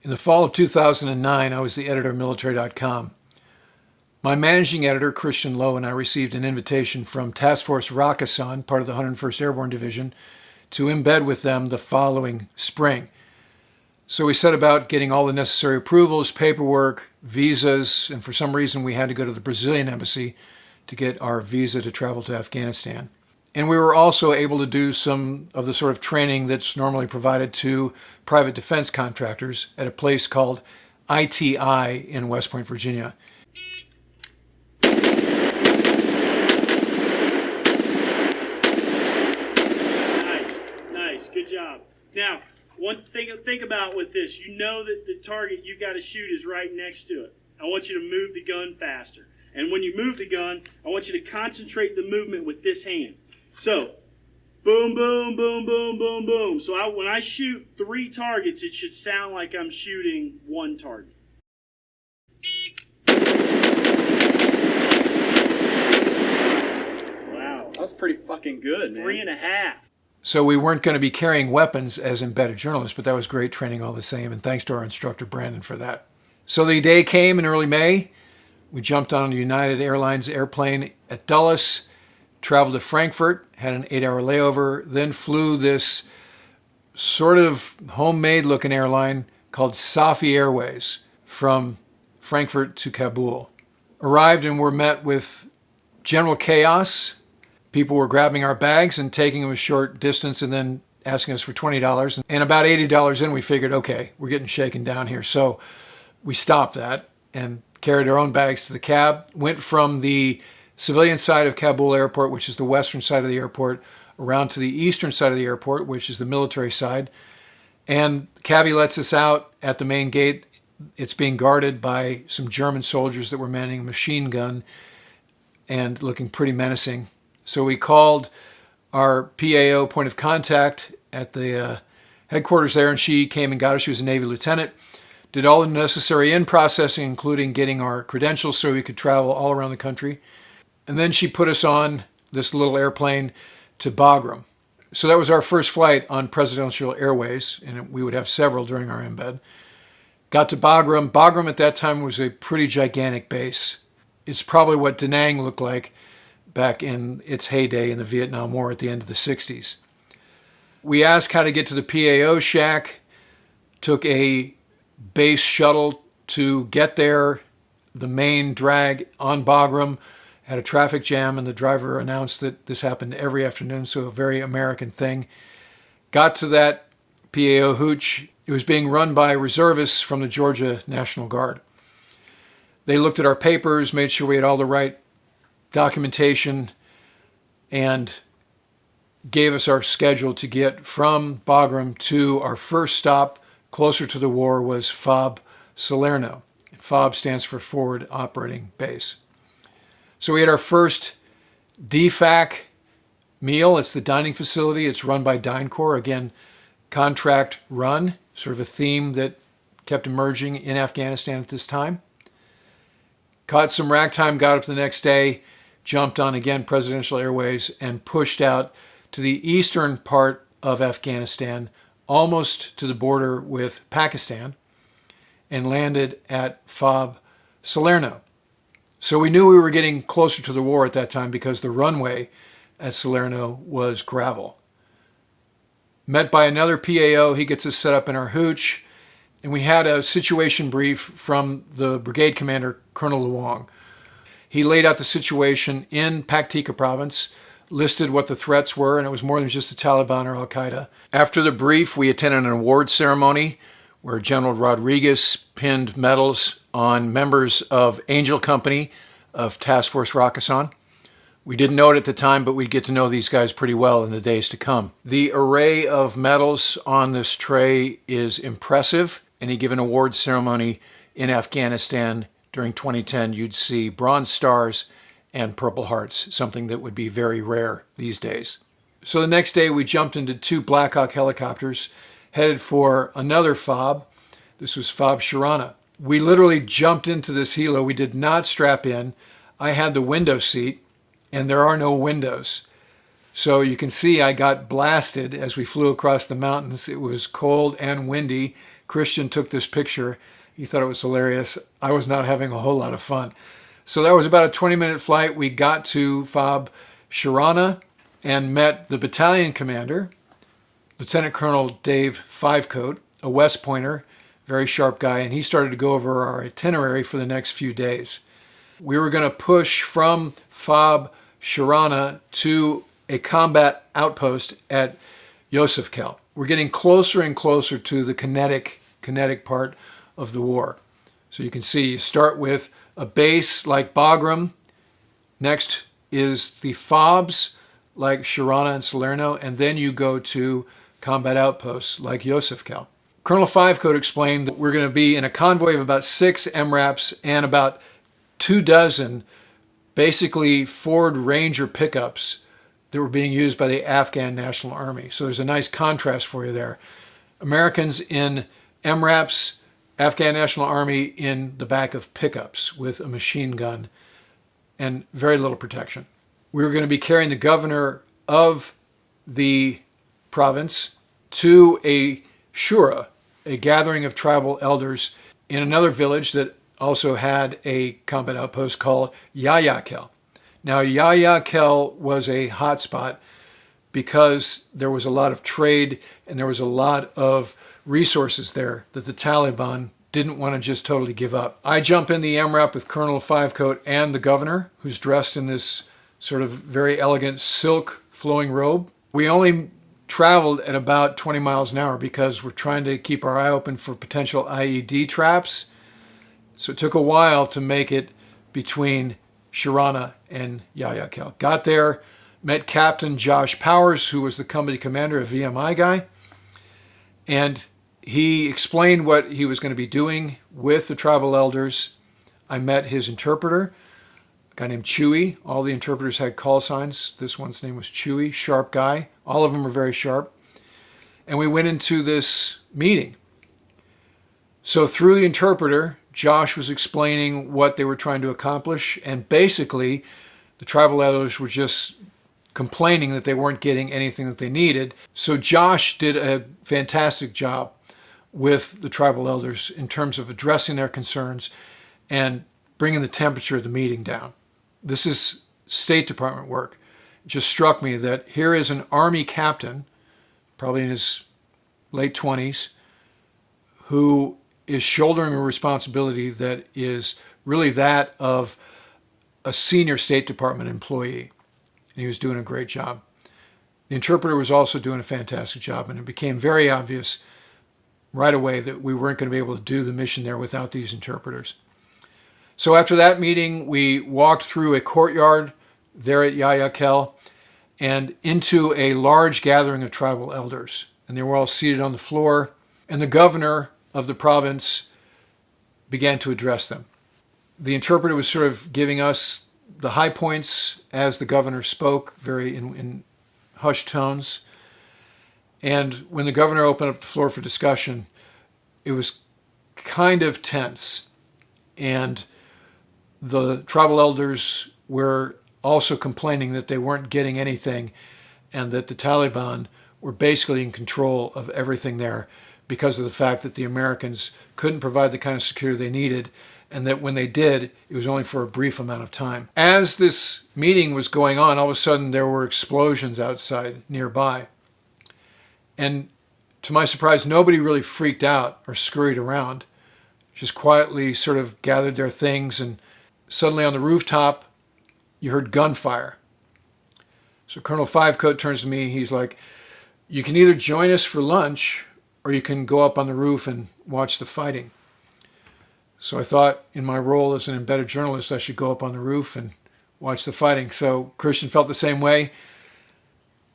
In the fall of 2009, I was the editor of military.com. My managing editor, Christian Lowe, and I received an invitation from Task Force Rakistan, part of the 101st Airborne Division, to embed with them the following spring. So we set about getting all the necessary approvals, paperwork, visas, and for some reason we had to go to the Brazilian embassy to get our visa to travel to Afghanistan. And we were also able to do some of the sort of training that's normally provided to private defense contractors at a place called ITI in West Point, Virginia. Nice, good job. Now, one thing to think about with this, you know that the target you got to shoot is right next to it. I want you to move the gun faster. And when you move the gun, I want you to concentrate the movement with this hand. So, boom, boom, boom, boom, boom, boom. So when I shoot 3 targets, it should sound like I'm shooting 1 target. Wow. That's pretty fucking good, man. 3.5. So we weren't going to be carrying weapons as embedded journalists, but that was great training all the same, and thanks to our instructor, Brandon, for that. So the day came in early May. We jumped on a United Airlines airplane at Dulles, traveled to Frankfurt, had an 8-hour layover, then flew this sort of homemade-looking airline called Safi Airways from Frankfurt to Kabul. Arrived and were met with general chaos. People were grabbing our bags and taking them a short distance and then asking us for $20. And about $80 in, we figured, okay, we're getting shaken down here. So we stopped that and carried our own bags to the cab, went from the civilian side of Kabul airport, which is the western side of the airport, around to the eastern side of the airport, which is the military side. And the cabbie lets us out at the main gate. It's being guarded by some German soldiers that were manning a machine gun and looking pretty menacing. So we called our PAO, point of contact, at the headquarters there, and she came and got us. She was a Navy lieutenant. Did all the necessary in-processing, including getting our credentials so we could travel all around the country. And then she put us on this little airplane to Bagram. So that was our first flight on Presidential Airways, and we would have several during our embed. Got to Bagram. Bagram at that time was a pretty gigantic base. It's probably what Da Nang looked like back in its heyday in the Vietnam War at the end of the 60s. We asked how to get to the PAO shack, took a base shuttle to get there. The main drag on Bagram had a traffic jam, and the driver announced that this happened every afternoon, so a very American thing. Got to that PAO hooch. It was being run by reservists from the Georgia National Guard. They looked at our papers, made sure we had all the right documentation, and gave us our schedule to get from Bagram to our first stop closer to the war was FOB Salerno. FOB stands for Forward Operating Base. So we had our first DFAC meal. It's the dining facility. It's run by DynCorp. Again, contract run, sort of a theme that kept emerging in Afghanistan at this time. Caught some ragtime, got up the next day, jumped on again Presidential Airways, and pushed out to the eastern part of Afghanistan, almost to the border with Pakistan, and landed at FOB Salerno. So we knew we were getting closer to the war at that time because the runway at Salerno was gravel. Met by another PAO, he gets us set up in our hooch, and we had a situation brief from the brigade commander, Colonel Lowe. He laid out the situation in Paktika province, listed what the threats were, and it was more than just the Taliban or Al-Qaeda. After the brief, we attended an award ceremony where General Rodriguez pinned medals on members of Angel Company of Task Force Rakistan. We didn't know it at the time, but we'd get to know these guys pretty well in the days to come. The array of medals on this tray is impressive. Any given award ceremony in Afghanistan during 2010, you'd see Bronze Stars and Purple Hearts, something that would be very rare these days. So the next day, we jumped into 2 Black Hawk helicopters, headed for another FOB. This was FOB Sharana. We literally jumped into this helo. We did not strap in. I had the window seat, and there are no windows. So you can see I got blasted as we flew across the mountains. It was cold and windy, Christian took this picture. He thought it was hilarious. I was not having a whole lot of fun. So that was about a 20-minute flight. We got to FOB Salerno and met the battalion commander, Lieutenant Colonel Dave Fivecoat, a West Pointer, very sharp guy, and he started to go over our itinerary for the next few days. We were going to push from FOB Salerno to a combat outpost at Yosef Khel. We're getting closer and closer to the kinetic part of the war. So you can see you start with a base like Bagram. Next is the FOBs like Salerno and Salerno, and then you go to combat outposts like Yosef Khel. Colonel Fivecoat explained that we're going to be in a convoy of about 6 MRAPs and about 24 basically Ford Ranger pickups that were being used by the Afghan National Army. So there's a nice contrast for you there. Americans in MRAPs, Afghan National Army in the back of pickups with a machine gun and very little protection. We were going to be carrying the governor of the province to a shura, a gathering of tribal elders in another village that also had a combat outpost called Yosef Khel. Now, Yosef Khel was a hotspot because there was a lot of trade and there was a lot of resources there that the Taliban didn't want to just totally give up. I jump in the MRAP with Colonel Fivecoat and the governor, who's dressed in this sort of very elegant silk flowing robe. We only traveled at about 20 miles an hour because we're trying to keep our eye open for potential IED traps. So it took a while to make it between Salerno and Yosef Khel. Got there, met Captain Josh Powers, who was the company commander, a VMI guy, and he explained what he was going to be doing with the tribal elders. I met his interpreter, a guy named Chewy. All the interpreters had call signs. This one's name was Chewy, sharp guy. All of them were very sharp. And we went into this meeting. So through the interpreter, Josh was explaining what they were trying to accomplish, and basically the tribal elders were just complaining that they weren't getting anything that they needed. So Josh did a fantastic job with the tribal elders in terms of addressing their concerns and bringing the temperature of the meeting down. This is State Department work. It just struck me that here is an Army captain, probably in his late 20s, who is shouldering a responsibility that is really that of a senior State Department employee. And he was doing a great job. The interpreter was also doing a fantastic job, and it became very obvious right away that we weren't going to be able to do the mission there without these interpreters. So after that meeting, we walked through a courtyard there at Yosef Khel and into a large gathering of tribal elders. And they were all seated on the floor, and the governor of the province began to address them. The interpreter was sort of giving us the high points as the governor spoke, very in hushed tones. And when the governor opened up the floor for discussion, it was kind of tense. And the tribal elders were also complaining that they weren't getting anything and that the Taliban were basically in control of everything there because of the fact that the Americans couldn't provide the kind of security they needed, and that when they did, it was only for a brief amount of time. As this meeting was going on, all of a sudden there were explosions outside nearby. And to my surprise, nobody really freaked out or scurried around, just quietly sort of gathered their things, and suddenly on the rooftop, you heard gunfire. So Colonel Fivecoat turns to me, he's like, "You can either join us for lunch or you can go up on the roof and watch the fighting." So I thought in my role as an embedded journalist, I should go up on the roof and watch the fighting. So Christian felt the same way.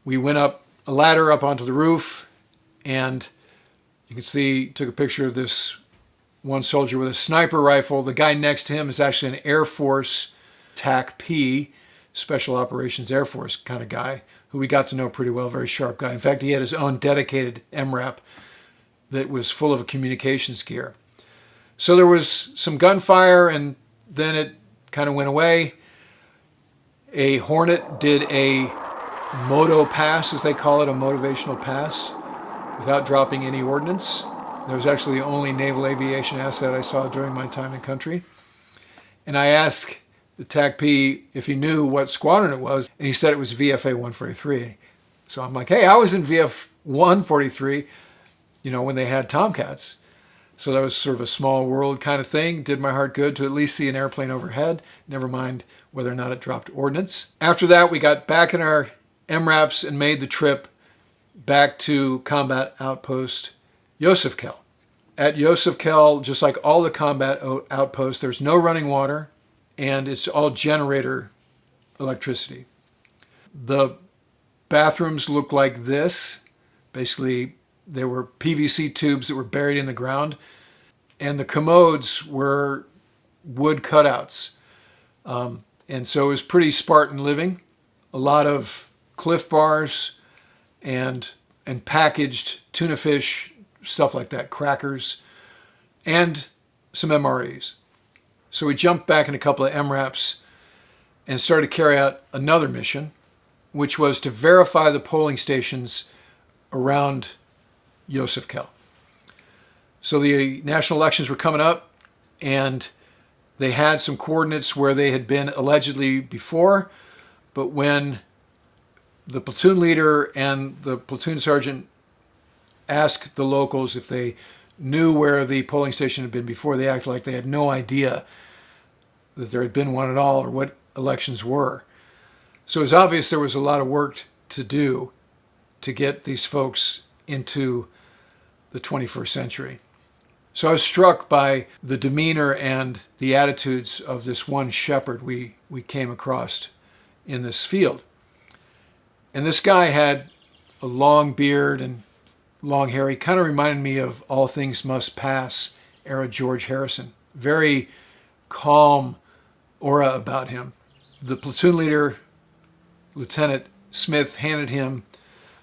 We went up a ladder up onto the roof, and you can see, took a picture of this one soldier with a sniper rifle. The guy next to him is actually an Air Force TAC-P, Special Operations Air Force kind of guy, who we got to know pretty well, very sharp guy. In fact, he had his own dedicated MRAP that was full of communications gear. So there was some gunfire, and then it kind of went away. A Hornet did a moto pass, as they call it, a motivational pass, without dropping any ordnance. That was actually the only naval aviation asset I saw during my time in country. And I asked the TACP if he knew what squadron it was, and he said it was VFA 143. So I'm like, hey, I was in VF 143, when they had Tomcats. So that was sort of a small world kind of thing. Did my heart good to at least see an airplane overhead, never mind whether or not it dropped ordnance. After that, we got back in our MRAPs and made the trip back to Combat Outpost Yosef Khel. At Yosef Khel, just like all the combat outposts, there's no running water, and it's all generator electricity. The bathrooms look like this. Basically, there were PVC tubes that were buried in the ground, and the commodes were wood cutouts. And so it was pretty Spartan living. A lot of Cliff Bars and packaged tuna fish, stuff like that, crackers, and some MREs. So we jumped back in a couple of MRAPs and started to carry out another mission, which was to verify the polling stations around Yosef Khel. So the national elections were coming up, and they had some coordinates where they had been allegedly before, but when the platoon leader and the platoon sergeant asked the locals if they knew where the polling station had been before, they acted like they had no idea that there had been one at all or what elections were. So it was obvious there was a lot of work to do to get these folks into the 21st century. So I was struck by the demeanor and the attitudes of this one shepherd we came across in this field. And this guy had a long beard and long hair. He kind of reminded me of All Things Must Pass era George Harrison. Very calm aura about him. The platoon leader, Lieutenant Smith, handed him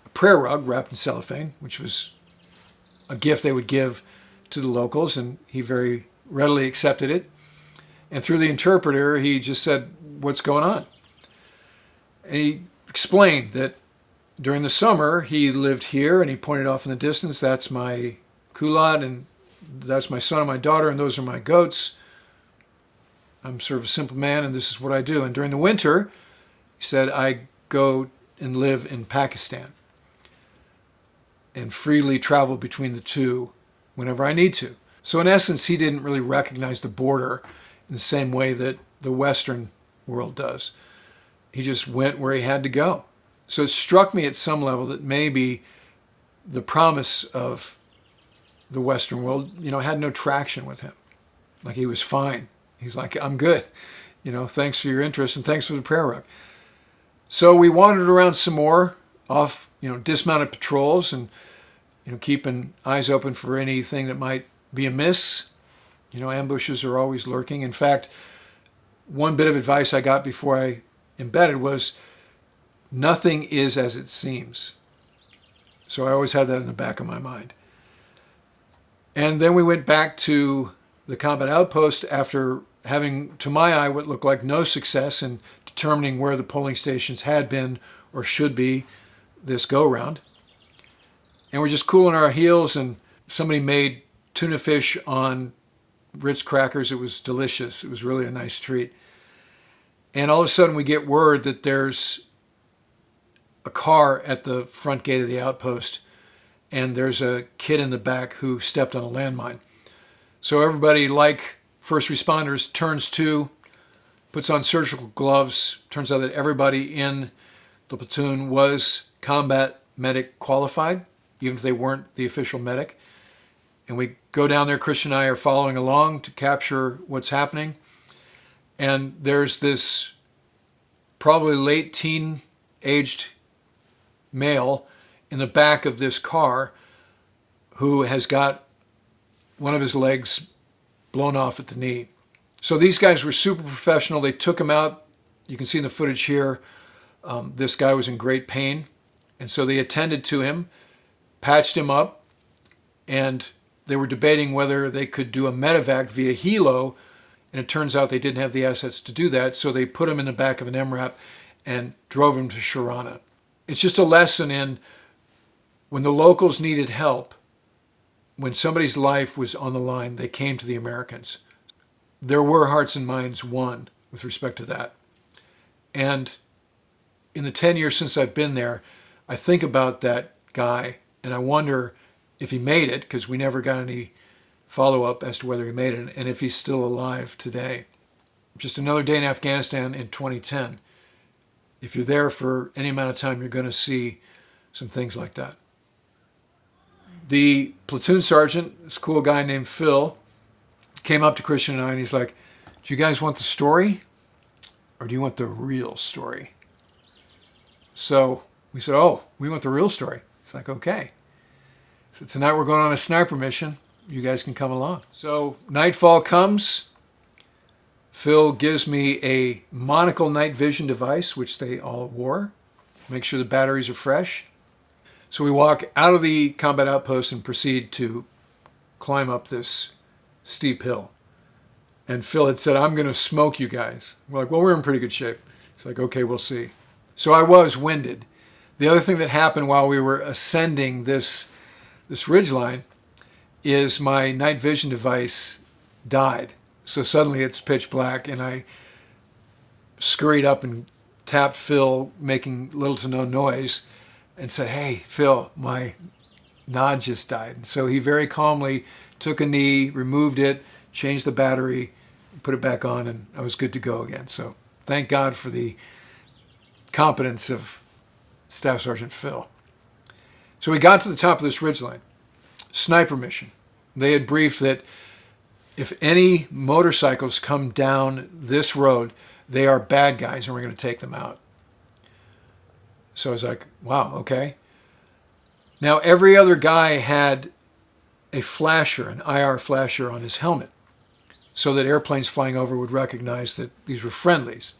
a prayer rug wrapped in cellophane, which was a gift they would give to the locals, and he very readily accepted it. And through the interpreter, he just said, "What's going on?" And he explained that during the summer, he lived here, and he pointed off in the distance, "That's my kulad, and that's my son and my daughter, and those are my goats. I'm sort of a simple man, and this is what I do." And during the winter, he said, "I go and live in Pakistan and freely travel between the two whenever I need to." So in essence, he didn't really recognize the border in the same way that the Western world does. He just went where he had to go. So it struck me at some level that maybe the promise of the Western world, had no traction with him. Like he was fine. He's like, "I'm good. Thanks for your interest and thanks for the prayer rug." So we wandered around some more off, dismounted patrols and, keeping eyes open for anything that might be amiss. Ambushes are always lurking. In fact, one bit of advice I got before I embedded was, nothing is as it seems. So I always had that in the back of my mind. And then we went back to the combat outpost after having, to my eye, what looked like no success in determining where the polling stations had been or should be this go-round. And we're just cooling our heels, and somebody made tuna fish on Ritz crackers. It was delicious. It was really a nice treat. And all of a sudden we get word that there's a car at the front gate of the outpost, and there's a kid in the back who stepped on a landmine. So everybody, like first responders, turns to, puts on surgical gloves. Turns out that everybody in the platoon was combat medic qualified, even if they weren't the official medic. And we go down there, Christian and I are following along to capture what's happening. And there's this probably late teen-aged male in the back of this car who has got one of his legs blown off at the knee. So these guys were super professional. They took him out. You can see in the footage here, this guy was in great pain. And so they attended to him, patched him up, and they were debating whether they could do a medevac via helo, and it turns out they didn't have the assets to do that, so they put him in the back of an MRAP and drove him to Sharana. It's just a lesson in when the locals needed help, when somebody's life was on the line, they came to the Americans. There were hearts and minds won with respect to that. And in the 10 years since I've been there, I think about that guy and I wonder if he made it, because we never got any follow-up as to whether he made it, and if he's still alive today. Just another day in Afghanistan in 2010. If you're there for any amount of time, you're going to see some things like that. The platoon sergeant, this cool guy named Phil, came up to Christian and I, and he's like, do you guys want the story, or do you want the real story? So we said, oh, we want the real story. It's like, okay. So tonight we're going on a sniper mission. You guys can come along. So nightfall comes. Phil gives me a monocle night vision device, which they all wore. Make sure the batteries are fresh. So we walk out of the combat outpost and proceed to climb up this steep hill. And Phil had said, I'm going to smoke you guys. We're like, well, we're in pretty good shape. He's like, okay, we'll see. So I was winded. The other thing that happened while we were ascending this ridgeline is my night vision device died. So suddenly it's pitch black, and I scurried up and tapped Phil, making little to no noise, and said, hey, Phil, my nod just died. And so he very calmly took a knee, removed it, changed the battery, put it back on, and I was good to go again. So thank God for the competence of Staff Sergeant Phil. So we got to the top of this ridgeline. Sniper mission. They had briefed that if any motorcycles come down this road, they are bad guys and we're going to take them out. So I was like, wow, okay. Now every other guy had a flasher, an IR flasher on his helmet, so that airplanes flying over would recognize that these were friendlies.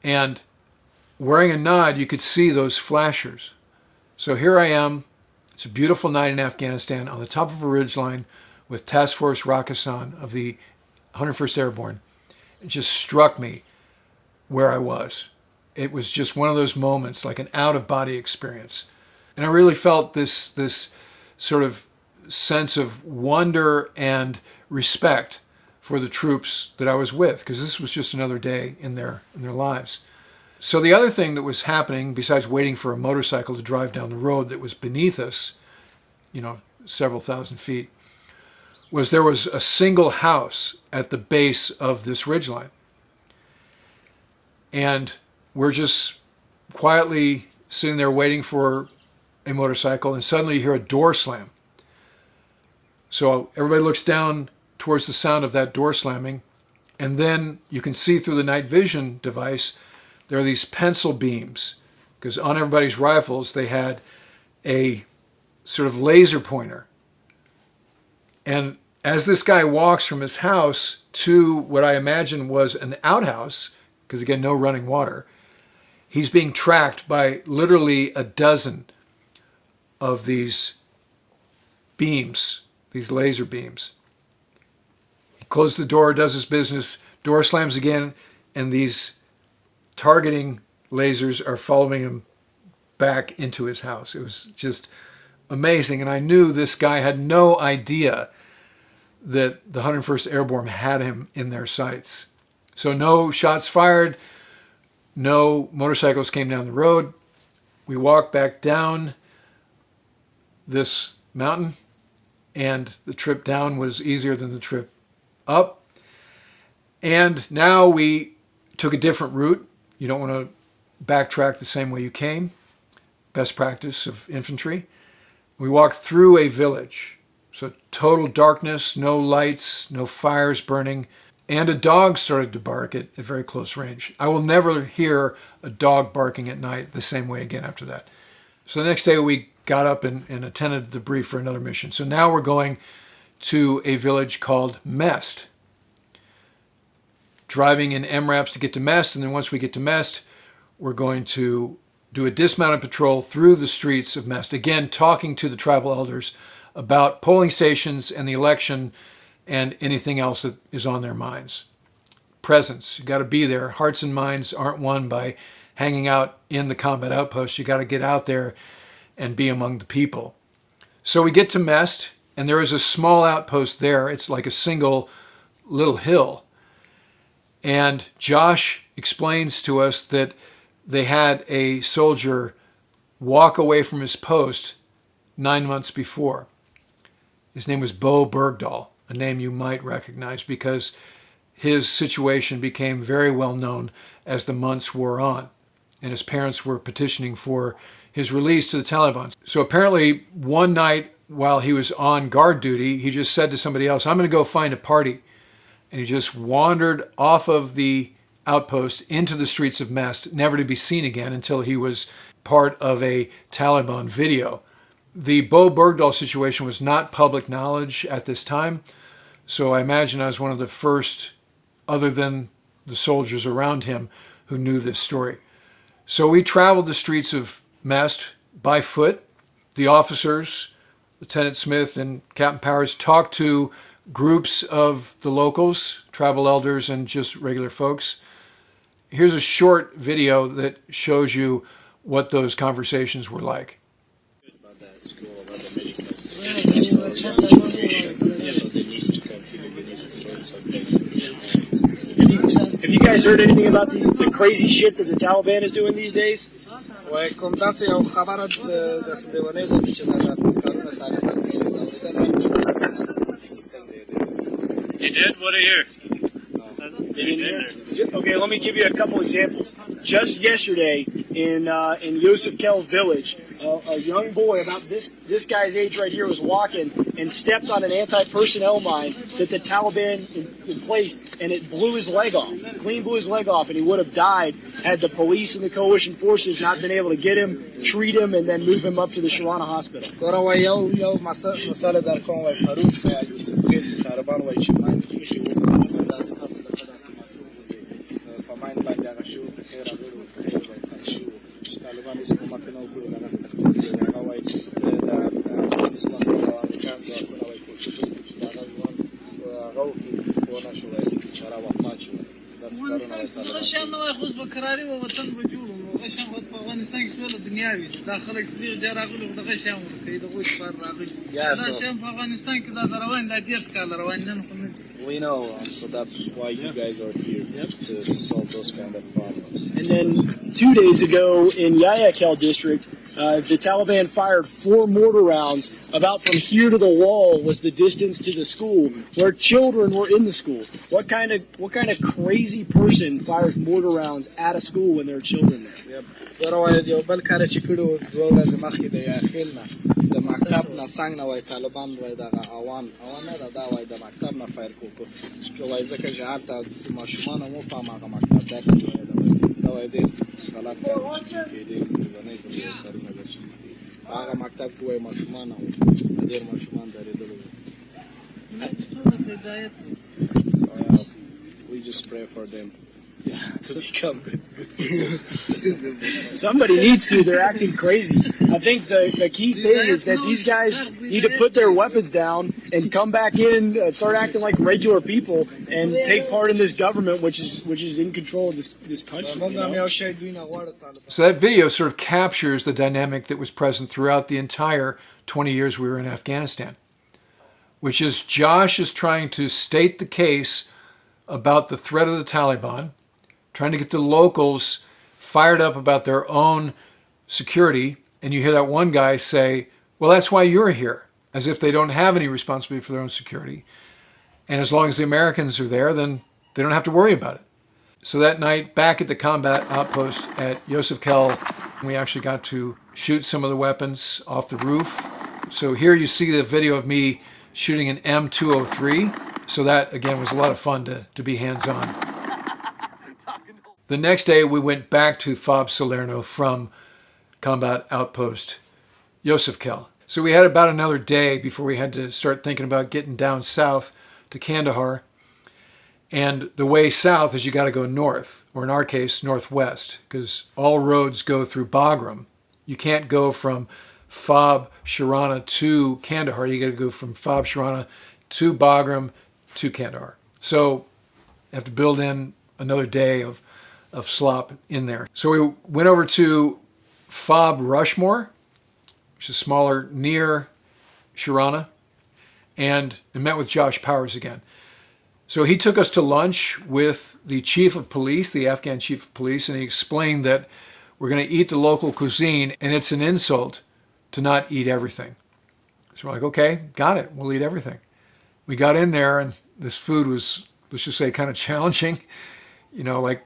And wearing a nod, you could see those flashers. So here I am. It's a beautiful night in Afghanistan on the top of a ridgeline with Task Force Rakistan of the 101st Airborne. It just struck me where I was. It was just one of those moments, like an out-of-body experience. And I really felt this sort of sense of wonder and respect for the troops that I was with, because this was just another day in their lives. So the other thing that was happening, besides waiting for a motorcycle to drive down the road that was beneath us, several thousand feet, was there was a single house at the base of this ridgeline. And we're just quietly sitting there waiting for a motorcycle, and suddenly you hear a door slam. So everybody looks down towards the sound of that door slamming, and then you can see through the night vision device there are these pencil beams, because on everybody's rifles they had a sort of laser pointer. And as this guy walks from his house to what I imagine was an outhouse, because again, no running water, he's being tracked by literally a dozen of these beams, these laser beams. He closes the door, does his business, door slams again, and these targeting lasers are following him back into his house. It was just amazing. And I knew this guy had no idea that the 101st Airborne had him in their sights. So no shots fired, no motorcycles came down the road. We walked back down this mountain, and the trip down was easier than the trip up. And now we took a different route. You don't want to backtrack the same way you came. Best practice of infantry. We walked through a village. So total darkness, no lights, no fires burning, and a dog started to bark at very close range. I will never hear a dog barking at night the same way again after that. So the next day we got up and attended the brief for another mission. So now we're going to a village called Mest. Driving in MRAPs to get to Mest, and then once we get to Mest, we're going to do a dismounted patrol through the streets of Mest. Again, talking to the tribal elders about polling stations and the election and anything else that is on their minds. Presence, you got to be there. Hearts and minds aren't won by hanging out in the combat outpost. You got to get out there and be among the people. So we get to Mest, And there is a small outpost there. It's like a single little hill. And Josh explains to us that they had a soldier walk away from his post 9 months before. His name was Bo Bergdahl, a name you might recognize because his situation became very well known as the months wore on, and his parents were petitioning for his release to the Taliban. So apparently one night while he was on guard duty, he just said to somebody else, "I'm going to go find a party." And he just wandered off of the outpost into the streets of Mest, never to be seen again until he was part of a Taliban video. The Bo Bergdahl situation was not public knowledge at this time, so I imagine I was one of the first, other than the soldiers around him, who knew this story. So we traveled the streets of Mest by foot. The officers, Lieutenant Smith and Captain Powers, talked to groups of the locals, tribal elders, and just regular folks. Here's a short video that shows you what those conversations were like. About the school, about the medical. So they need to continue, they need to learn something. Have you guys heard anything about the crazy shit that the Taliban is doing these days? You did? What do you hear? Okay, let me give you a couple examples. Just yesterday in Yosef Khel village, a young boy about this guy's age right here was walking and stepped on an anti-personnel mine that the Taliban placed, and it blew his leg off. Clean blew his leg off, and he would have died had the police and the coalition forces not been able to get him, treat him, and then move him up to the Sharana hospital. We know, so that's why you guys are here, to solve those kind of problems. And then 2 days ago in Yayakhel district, the Taliban fired 4 mortar rounds. About from here to the wall was the distance to the school, where children were in the school. What kind of crazy person fires mortar rounds at a school when there are children there? We just pray for them to become good. Somebody needs to. They're acting crazy. I think the key thing is that these guys need to put their weapons down and come back in, start acting like regular people, and take part in this government, which is in control of this country. You know? So that video sort of captures the dynamic that was present throughout the entire 20 years we were in Afghanistan, which is Josh is trying to state the case about the threat of the Taliban, trying to get the locals fired up about their own security, and you hear that one guy say, "Well, that's why you're here," as if they don't have any responsibility for their own security. And as long as the Americans are there, then they don't have to worry about it. So that night, back at the combat outpost at Yosef Khel, we actually got to shoot some of the weapons off the roof. So here you see the video of me shooting an M203. So that, again, was a lot of fun to be hands-on. The next day, we went back to FOB Salerno from combat outpost Yosef Khel. So we had about another day before we had to start thinking about getting down south to Kandahar. And the way south is you got to go north, or in our case, northwest, because all roads go through Bagram. You can't go from FOB Sharana to Kandahar. You got to go from FOB Sharana to Bagram to Kandahar. So you have to build in another day of slop in there. So we went over to FOB Rushmore, which is smaller, near Sharana. and met with Josh Powers again. So he took us to lunch with the chief of police, the Afghan chief of police, and he explained that we're going to eat the local cuisine, and it's an insult to not eat everything. So we're like, okay, got it. We'll eat everything. We got in there, and this food was, let's just say, kind of challenging. Like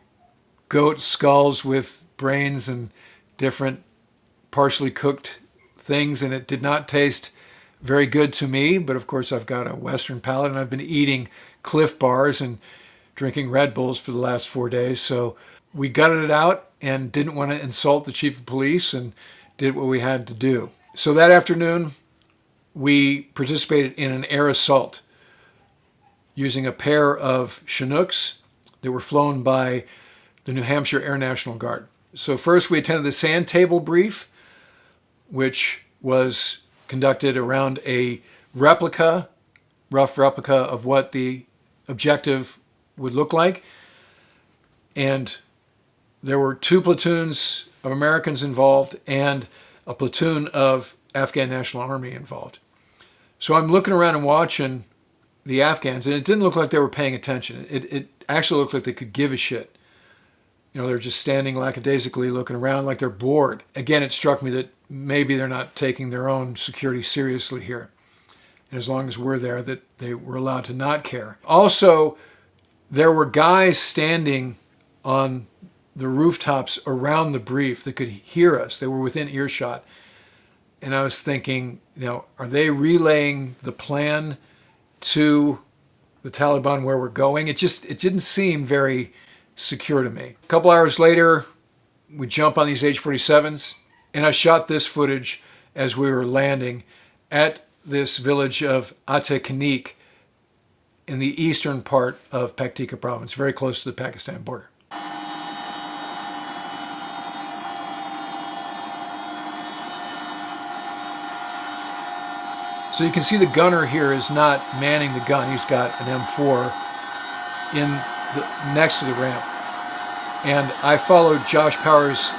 goat skulls with brains and different partially cooked things, and it did not taste very good to me. But of course, I've got a Western palate, and I've been eating Cliff Bars and drinking Red Bulls for the last 4 days. So we gutted it out and didn't want to insult the chief of police and did what we had to do. So that afternoon, we participated in an air assault using a pair of Chinooks that were flown by the New Hampshire Air National Guard. So first we attended the sand table brief, which was conducted around a rough replica of what the objective would look like. And there were 2 platoons of Americans involved and a platoon of Afghan National Army involved. So I'm looking around and watching the Afghans, and it didn't look like they were paying attention. It actually looked like they could give a shit. They're just standing lackadaisically looking around like they're bored. Again, it struck me that maybe they're not taking their own security seriously here. And as long as we're there, that they were allowed to not care. Also, there were guys standing on the rooftops around the brief that could hear us. They were within earshot. And I was thinking, are they relaying the plan to the Taliban where we're going? It didn't seem very secure to me. A couple hours later, we jump on these H-47s, and I shot this footage as we were landing at this village of Ate-Kanik in the eastern part of Paktika province, very close to the Pakistan border. So you can see the gunner here is not manning the gun. He's got an M4 next to the ramp. And I followed Josh Powers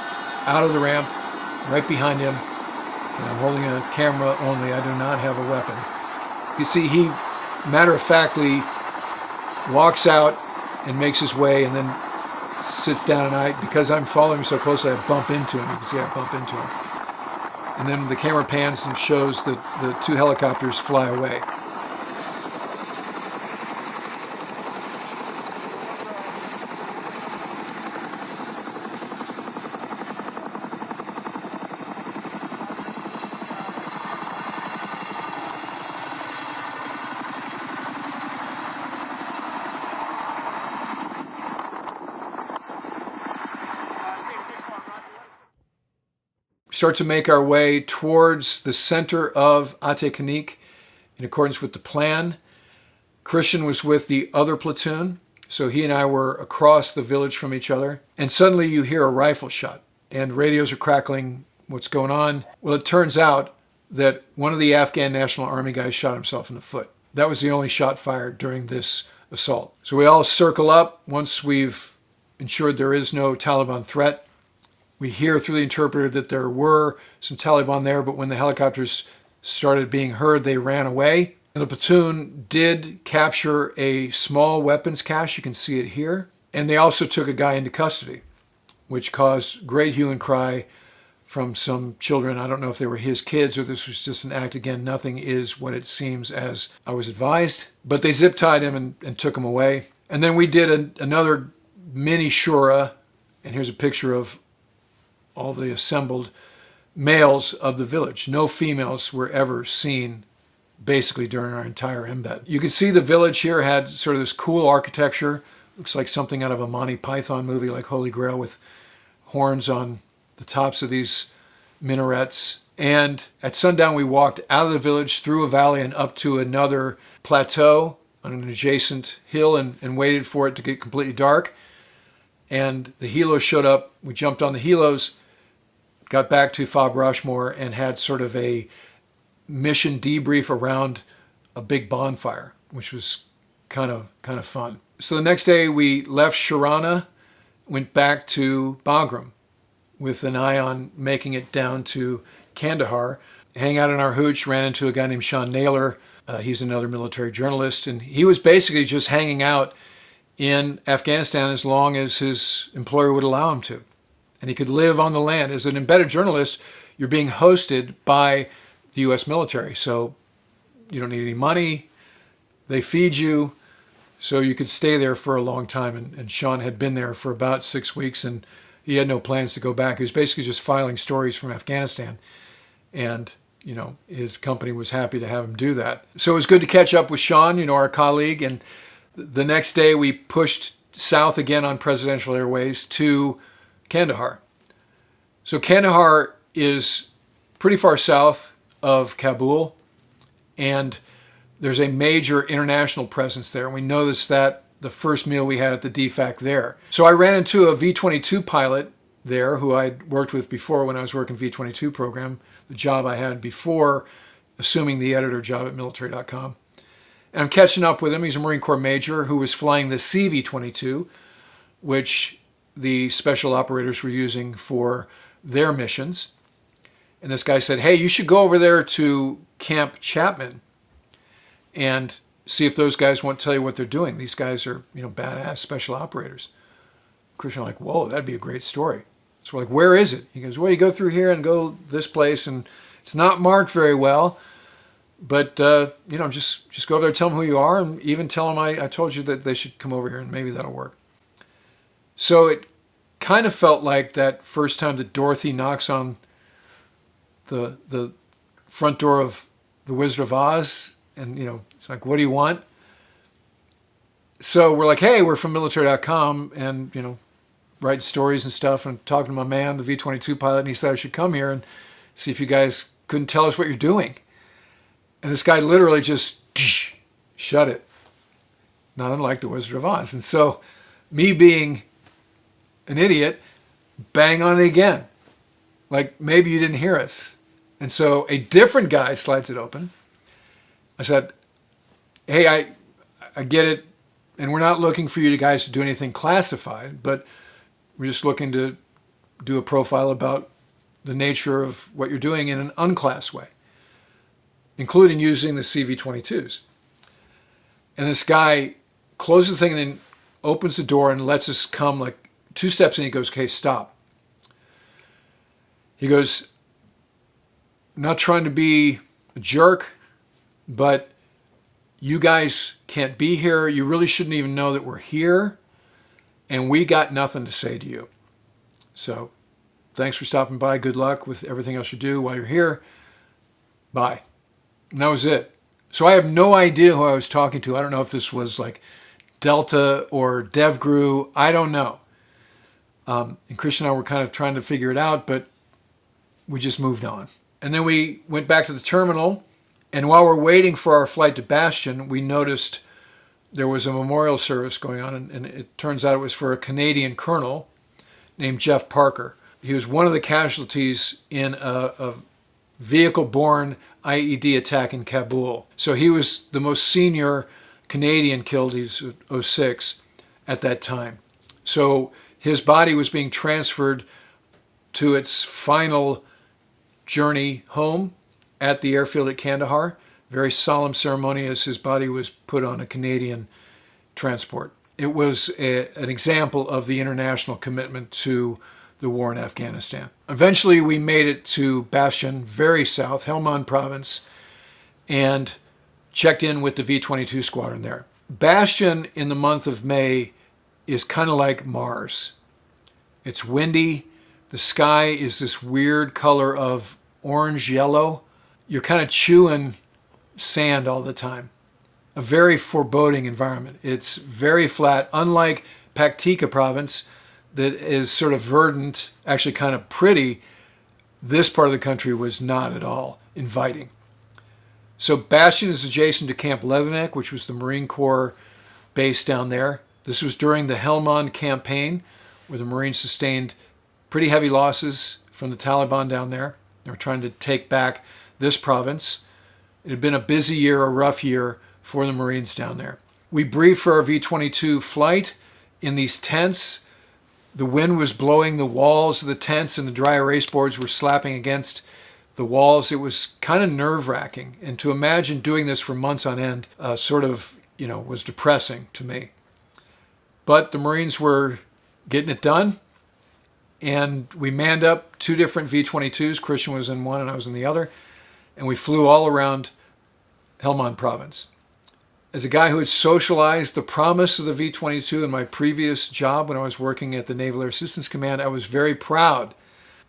out of the ramp, right behind him. And I'm holding a camera only. I do not have a weapon. You see, he matter-of-factly walks out and makes his way and then sits down, and because I'm following him so closely, I bump into him. You can see I bump into him. And then the camera pans and shows that the 2 helicopters fly away. Start to make our way towards the center of Ate-Kanik in accordance with the plan. Christian was with the other platoon, so he and I were across the village from each other. And suddenly you hear a rifle shot, and radios are crackling. What's going on? Well, it turns out that one of the Afghan National Army guys shot himself in the foot. That was the only shot fired during this assault. So we all circle up once we've ensured there is no Taliban threat. We hear through the interpreter that there were some Taliban there, but when the helicopters started being heard, they ran away. And the platoon did capture a small weapons cache. You can see it here. And they also took a guy into custody, which caused great hue and cry from some children. I don't know if they were his kids or this was just an act. Again, nothing is what it seems as I was advised. But they zip-tied him and took him away. And then we did another mini shura. And here's a picture of all the assembled males of the village. No females were ever seen basically during our entire embed. You can see the village here had sort of this cool architecture. Looks like something out of a Monty Python movie like Holy Grail with horns on the tops of these minarets. And at sundown, we walked out of the village through a valley and up to another plateau on an adjacent hill and waited for it to get completely dark. And the helos showed up. We jumped on the helos, got back to FOB Rushmore, and had sort of a mission debrief around a big bonfire, which was kind of fun. So the next day we left Sharana, went back to Bagram with an eye on making it down to Kandahar. Hang out in our hooch, ran into a guy named Sean Naylor, He's another military journalist, and he was basically just hanging out in Afghanistan as long as his employer would allow him to. And he could live on the land. As an embedded journalist, you're being hosted by the U.S. military. So you don't need any money. They feed you. So you could stay there for a long time. And Sean had been there for about 6 weeks, and he had no plans to go back. He was basically just filing stories from Afghanistan. And, his company was happy to have him do that. So it was good to catch up with Sean, our colleague. And the next day we pushed south again on Presidential Airways to Kandahar. So Kandahar is pretty far south of Kabul, and there's a major international presence there. And we noticed that the first meal we had at the DFAC there. So I ran into a V-22 pilot there who I'd worked with before when I was working V-22 program, the job I had before assuming the editor job at military.com. And I'm catching up with him. He's a Marine Corps major who was flying the CV-22, which the special operators were using for their missions. And this guy said, hey, you should go over there to Camp Chapman and see if those guys won't tell you what they're doing. These guys are, badass special operators. Christian like, whoa, that'd be a great story. So we're like, where is it? He goes, well, you go through here and go this place, and it's not marked very well. But, just go over there, tell them who you are, and even tell them I told you that they should come over here, and maybe that'll work. So it kind of felt like that first time that Dorothy knocks on the front door of The Wizard of Oz, and, it's like, what do you want? So we're like, hey, we're from military.com, and, writing stories and stuff, and talking to my man, the V-22 pilot, and he said I should come here and see if you guys couldn't tell us what you're doing. And this guy literally just shut it. Not unlike The Wizard of Oz. And so me being an idiot, bang on it again. Like, maybe you didn't hear us. And so a different guy slides it open. I said, hey, I get it, and we're not looking for you guys to do anything classified, but we're just looking to do a profile about the nature of what you're doing in an unclass way, including using the CV-22s. And this guy closes the thing and then opens the door and lets us come like 2 steps in. He goes, okay, stop. He goes, not trying to be a jerk, but you guys can't be here. You really shouldn't even know that we're here. And we got nothing to say to you. So thanks for stopping by. Good luck with everything else you do while you're here. Bye. And that was it. So I have no idea who I was talking to. I don't know if this was like Delta or DevGru. I don't know. And Christian and I were kind of trying to figure it out, but we just moved on. And then we went back to the terminal. And while we're waiting for our flight to Bastion, we noticed there was a memorial service going on. And it turns out it was for a Canadian colonel named Jeff Parker. He was one of the casualties in a vehicle-borne IED attack in Kabul. So he was the most senior Canadian killed. He's 06 at that time. So his body was being transferred to its final journey home at the airfield at Kandahar. Very solemn ceremony as his body was put on a Canadian transport. It was an example of the international commitment to the war in Afghanistan. Eventually we made it to Bastion, very south, Helmand province, and checked in with the V-22 squadron there. Bastion in the month of May is kind of like Mars. It's windy. The sky is this weird color of orange-yellow. You're kind of chewing sand all the time. A very foreboding environment. It's very flat, unlike Paktika province that is sort of verdant, actually kind of pretty. This part of the country was not at all inviting. So Bastion is adjacent to Camp Leatherneck, which was the Marine Corps base down there. This was during the Helmand campaign, where the Marines sustained pretty heavy losses from the Taliban down there. They were trying to take back this province. It had been a busy year, a rough year for the Marines down there. We briefed for our V-22 flight in these tents. The wind was blowing the walls of the tents, and the dry erase boards were slapping against the walls. It was kind of nerve-wracking. And to imagine doing this for months on end was depressing to me. But the Marines were getting it done. And we manned up 2 different V-22s. Christian was in one and I was in the other. And we flew all around Helmand province. As a guy who had socialized the promise of the V-22 in my previous job when I was working at the Naval Air Assistance Command, I was very proud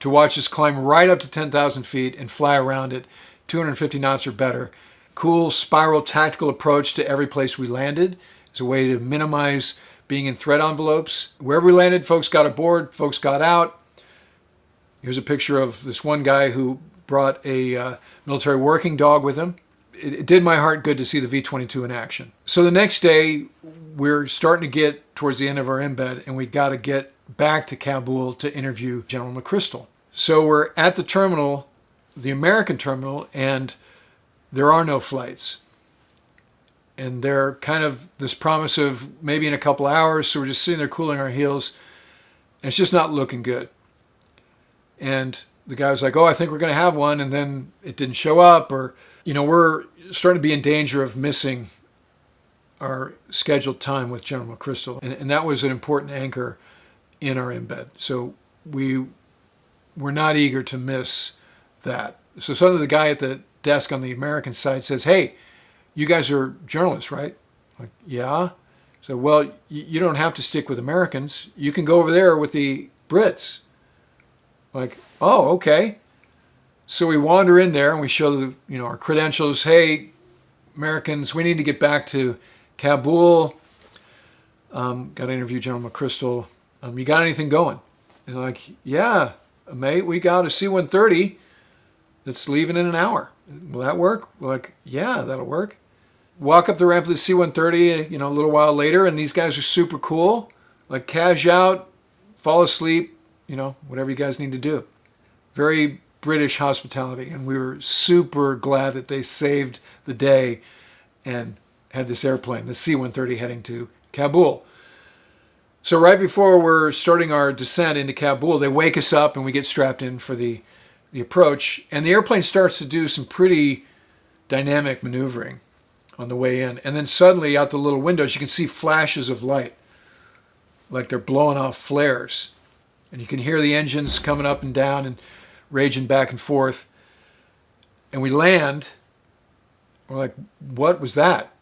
to watch us climb right up to 10,000 feet and fly around it 250 knots or better. Cool spiral tactical approach to every place we landed as a way to minimize being in threat envelopes. Wherever we landed, folks got aboard, folks got out. Here's a picture of this one guy who brought a military working dog with him. It did my heart good to see the V-22 in action. So the next day, we're starting to get towards the end of our embed, and we got to get back to Kabul to interview General McChrystal. So we're at the terminal, the American terminal, and there are no flights. And they're kind of this promise of maybe in a couple hours, so we're just sitting there cooling our heels, and it's just not looking good. And the guy was like, oh, I think we're going to have one, and then it didn't show up, or we're starting to be in danger of missing our scheduled time with General McChrystal. And that was an important anchor in our embed. So we were not eager to miss that. So suddenly the guy at the desk on the American side says, hey, you guys are journalists, right? I'm like, yeah. So, well, you don't have to stick with Americans. You can go over there with the Brits. Like, oh, okay. So we wander in there and we show our credentials. Hey, Americans, we need to get back to Kabul. Got to interview General McChrystal. You got anything going? And they're like, yeah, mate, we got a C-130 that's leaving in an hour. Will that work? We're like, yeah, that'll work. Walk up the ramp of the C-130, a little while later, and these guys are super cool. Like, cash out, fall asleep, whatever you guys need to do. Very British hospitality, and we were super glad that they saved the day and had this airplane, the C-130, heading to Kabul. So right before we're starting our descent into Kabul, they wake us up and we get strapped in for the approach, and the airplane starts to do some pretty dynamic maneuvering on the way in. And then suddenly out the little windows you can see flashes of light, like they're blowing off flares, and you can hear the engines coming up and down and raging back and forth. And we land. We're like, what was that?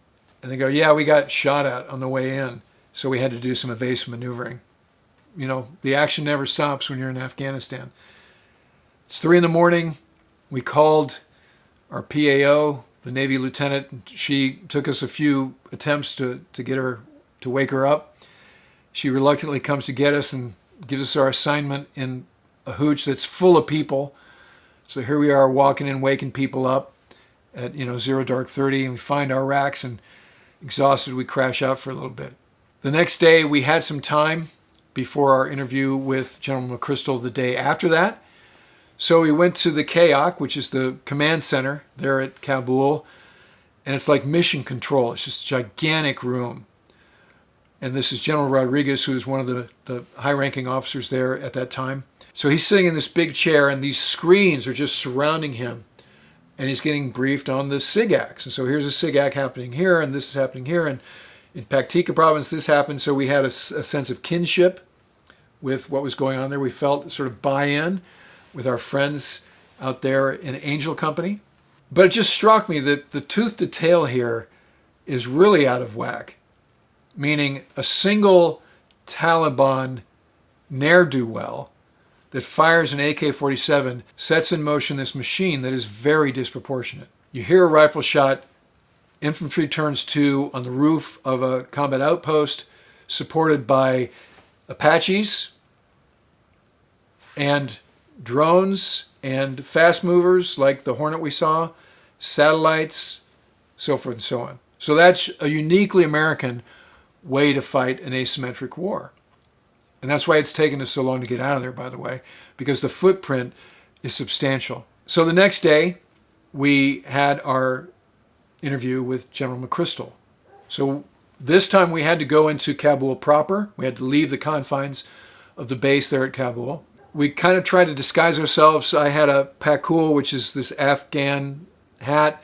And they go, yeah, we got shot at on the way in, so we had to do some evasive maneuvering. The action never stops when you're in Afghanistan. It's 3 a.m. We called our PAO, the Navy lieutenant. She took us a few attempts to get her, to wake her up. She reluctantly comes to get us and gives us our assignment in a hooch that's full of people. So here we are walking in, waking people up at 0 dark 30, and we find our racks, and exhausted we crash out for a little bit. The next day we had some time before our interview with General McChrystal the day after that. So we went to the KAOC, which is the command center there at Kabul, and it's like mission control. It's just a gigantic room. And this is General Rodriguez, who is one of the high-ranking officers there at that time. So he's sitting in this big chair, and these screens are just surrounding him, and he's getting briefed on the SIGACs. And so here's a SIGAC happening here, and this is happening here, and in Paktika province this happened. So we had a sense of kinship with what was going on there. We felt sort of buy-in with our friends out there in Angel Company. But it just struck me that the tooth to tail here is really out of whack, meaning a single Taliban ne'er-do-well that fires an AK-47 sets in motion this machine that is very disproportionate. You hear a rifle shot, infantry turns to on the roof of a combat outpost supported by Apaches and drones and fast movers like the Hornet we saw, satellites, so forth and so on. So that's a uniquely American way to fight an asymmetric war. And that's why it's taken us so long to get out of there, by the way, because the footprint is substantial. So the next day, we had our interview with General McChrystal. So this time we had to go into Kabul proper. We had to leave the confines of the base there at Kabul. We kind of tried to disguise ourselves. I had a pakul, which is this Afghan hat,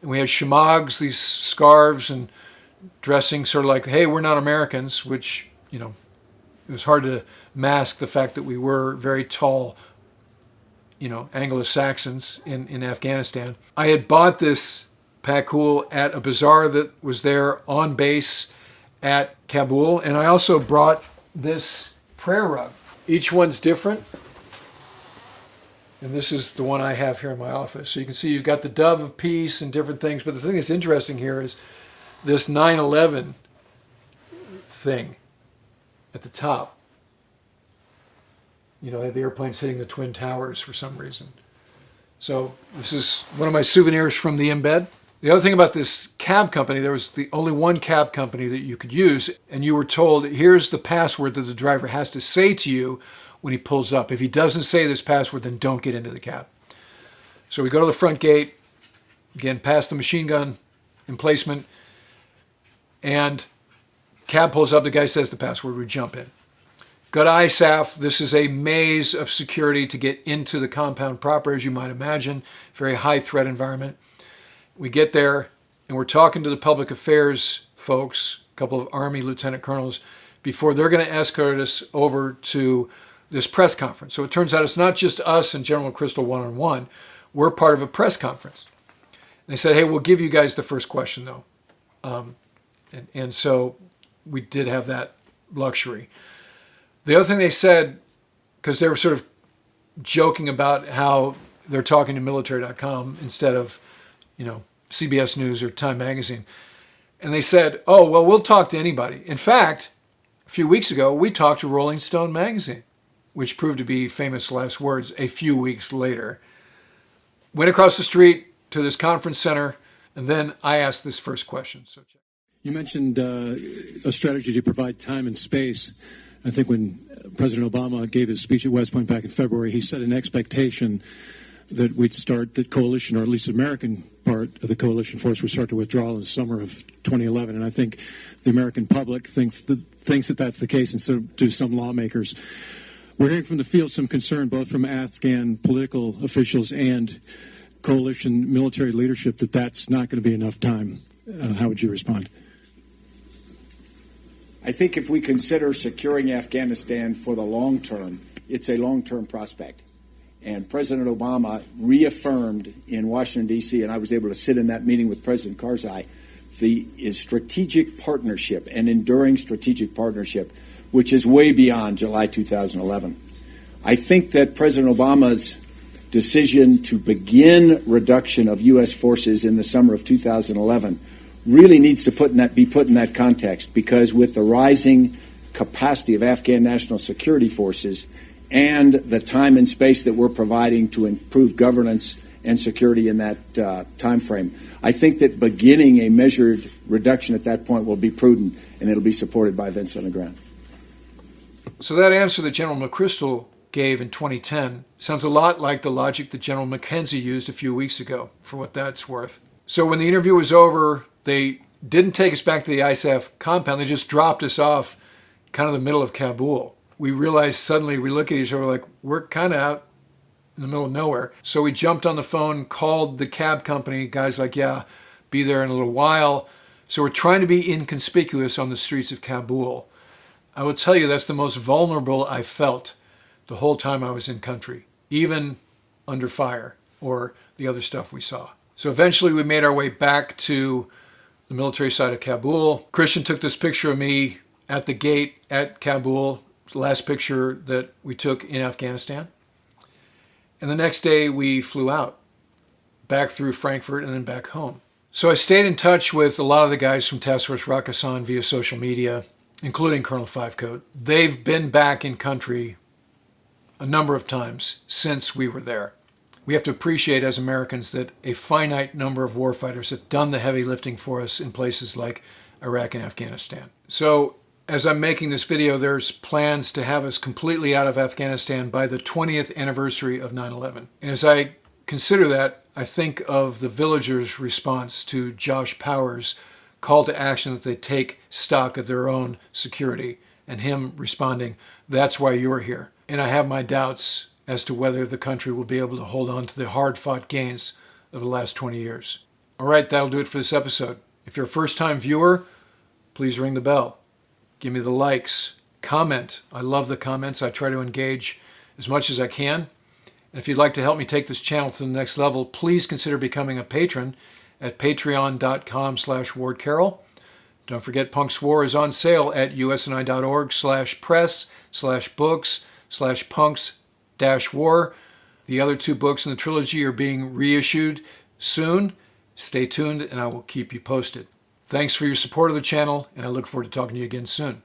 and we had shamags, these scarves, and dressing sort of like, hey, we're not Americans, which, you know, it was hard to mask the fact that we were very tall, you know, Anglo-Saxons in Afghanistan. I had bought this pakul at a bazaar that was there on base at Kabul, and I also brought this prayer rug. Each one's different, and this is the one I have here in my office. So you can see you've got the dove of peace and different things, but the thing that's interesting here is this 9/11 thing at the top. You know, they have the airplanes hitting the Twin Towers for some reason. So this is one of my souvenirs from the embed. The other thing about this cab company, there was the only one cab company that you could use, and you were told, here's the password that the driver has to say to you when he pulls up. If he doesn't say this password, then don't get into the cab. So we go to the front gate, again, past the machine gun emplacement, and cab pulls up, the guy says the password, we jump in. Go to ISAF. This is a maze of security to get into the compound proper, as you might imagine. Very high threat environment. We get there, and we're talking to the public affairs folks, a couple of Army lieutenant colonels, before they're going to escort us over to this press conference. So it turns out it's not just us and General McChrystal one-on-one. We're part of a press conference. And they said, hey, we'll give you guys the first question, though. And so we did have that luxury. The other thing they said, because they were sort of joking about how they're talking to military.com instead of, you know, CBS News or Time Magazine. And they said, oh, well, we'll talk to anybody. In fact, a few weeks ago, we talked to Rolling Stone magazine, which proved to be famous last words a few weeks later. Went across the street to this conference center, and then I asked this first question. So check. You mentioned a strategy to provide time and space. I think when President Obama gave his speech at West Point back in February, he set an expectation that we'd start the coalition, or at least the American part of the coalition force, would start to withdraw in the summer of 2011. And I think the American public thinks that that's the case, and so do some lawmakers. We're hearing from the field some concern, both from Afghan political officials and coalition military leadership, that that's not going to be enough time. How would you respond? I think if we consider securing Afghanistan for the long term, it's a long-term prospect. And President Obama reaffirmed in Washington, D.C., and I was able to sit in that meeting with President Karzai, the strategic partnership, an enduring strategic partnership, which is way beyond July 2011. I think that President Obama's decision to begin reduction of U.S. forces in the summer of 2011 really needs to be put in that context, because with the rising capacity of Afghan national security forces and the time and space that we're providing to improve governance and security in that time frame, I think that beginning a measured reduction at that point will be prudent, and it'll be supported by events on the ground. So that answer that General McChrystal gave in 2010 sounds a lot like the logic that General McKenzie used a few weeks ago, for what that's worth. So when the interview was over, they didn't take us back to the ISAF compound. They just dropped us off kind of the middle of Kabul. We realized suddenly, we look at each other like, we're kind of out in the middle of nowhere. So we jumped on the phone, called the cab company. Guys like, yeah, be there in a little while. So we're trying to be inconspicuous on the streets of Kabul. I will tell you, that's the most vulnerable I felt the whole time I was in country, even under fire or the other stuff we saw. So eventually we made our way back to the military side of Kabul. Christian took this picture of me at the gate at Kabul, the last picture that we took in Afghanistan. And the next day we flew out, back through Frankfurt and then back home. So I stayed in touch with a lot of the guys from Task Force Raksan via social media, including Colonel Fivecoat. They've been back in country a number of times since we were there. We have to appreciate as Americans that a finite number of warfighters have done the heavy lifting for us in places like Iraq and Afghanistan. So as I'm making this video, there's plans to have us completely out of Afghanistan by the 20th anniversary of 9/11. And as I consider that, I think of the villagers' response to Josh Powers' call to action that they take stock of their own security, and him responding, that's why you're here, and I have my doubts as to whether the country will be able to hold on to the hard-fought gains of the last 20 years. All right, that'll do it for this episode. If you're a first-time viewer, please ring the bell. Give me the likes. Comment. I love the comments. I try to engage as much as I can. And if you'd like to help me take this channel to the next level, please consider becoming a patron at patreon.com/wardcarroll. Don't forget Punk's War is on sale at usni.org/press/books/punks-war. The other 2 books in the trilogy are being reissued soon. Stay tuned and I will keep you posted. Thanks for your support of the channel, and I look forward to talking to you again soon.